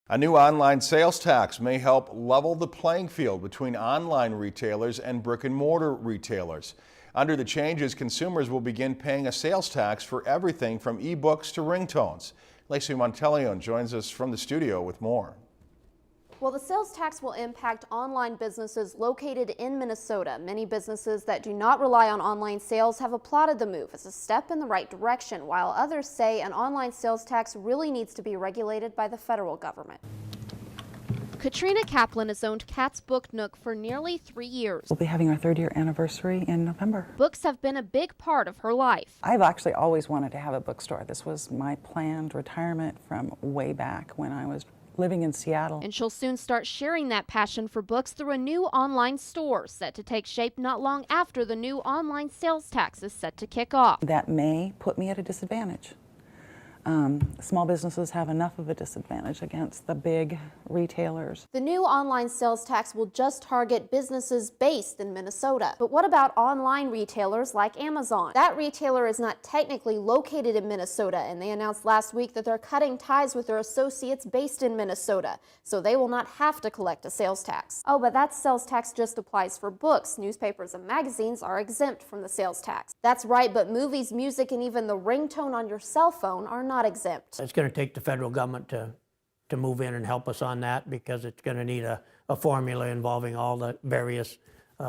A new online sales tax may help level the playing field between online retailers and brick-and-mortar retailers. Under the changes, consumers will begin paying a sales tax for everything from e-books to ringtones. Lacey Monteleone joins us from the studio with more. Well, the sales tax will impact online businesses located in Minnesota. Many businesses that do not rely on online sales have applauded the move as a step in the right direction, while others say an online sales tax really needs to be regulated by the federal government. Katrina Kaplan has owned Kat's Book Nook for nearly 3 years. We'll be having our 3rd-year anniversary in November. Books have been a big part of her life. I've actually always wanted to have a bookstore. This was my planned retirement from way back when I was living in Seattle. And she'll soon start sharing that passion for books through a new online store set to take shape not long after the new online sales tax is set to kick off. That may put me at a disadvantage. Small businesses have enough of a disadvantage against the big retailers. The new online sales tax will just target businesses based in Minnesota. But what about online retailers like Amazon? That retailer is not technically located in Minnesota, and they announced last week that they're cutting ties with their associates based in Minnesota, so they will not have to collect a sales tax. Oh, but that sales tax just applies for books. Newspapers and magazines are exempt from the sales tax. That's right, but movies, music, and even the ringtone on your cell phone are not exempt. It's going to take the federal government to move in and help us on that, because it's going to need a formula involving all the various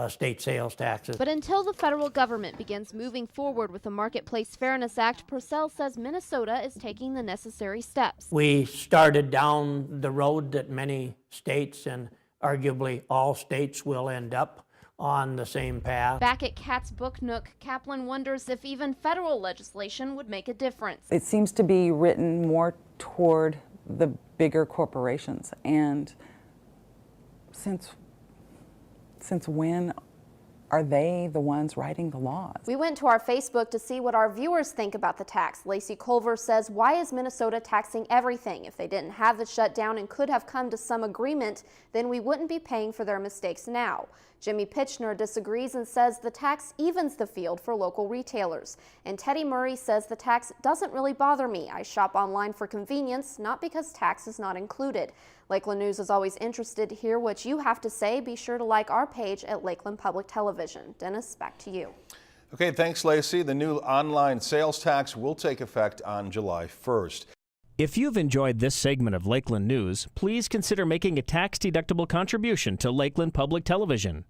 state sales taxes. But until the federal government begins moving forward with the Marketplace Fairness Act, Purcell says Minnesota is taking the necessary steps. We started down the road that many states and arguably all states will end up on the same path. Back at Kat's Book Nook, Kaplan wonders if even federal legislation would make a difference. It seems to be written more toward the bigger corporations, and since when are they the ones writing the laws? We went to our Facebook to see what our viewers think about the tax. Lacey Culver says, why is Minnesota taxing everything? If they didn't have the shutdown and could have come to some agreement, then we wouldn't be paying for their mistakes now. Jimmy Pitchner disagrees and says the tax evens the field for local retailers. And Teddy Murray says the tax doesn't really bother me. I shop online for convenience, not because tax is not included. Lakeland News is always interested to hear what you have to say. Be sure to like our page at Lakeland Public Television. Dennis, back to you. Okay, thanks, Lacey. The new online sales tax will take effect on July 1st. If you've enjoyed this segment of Lakeland News, please consider making a tax-deductible contribution to Lakeland Public Television.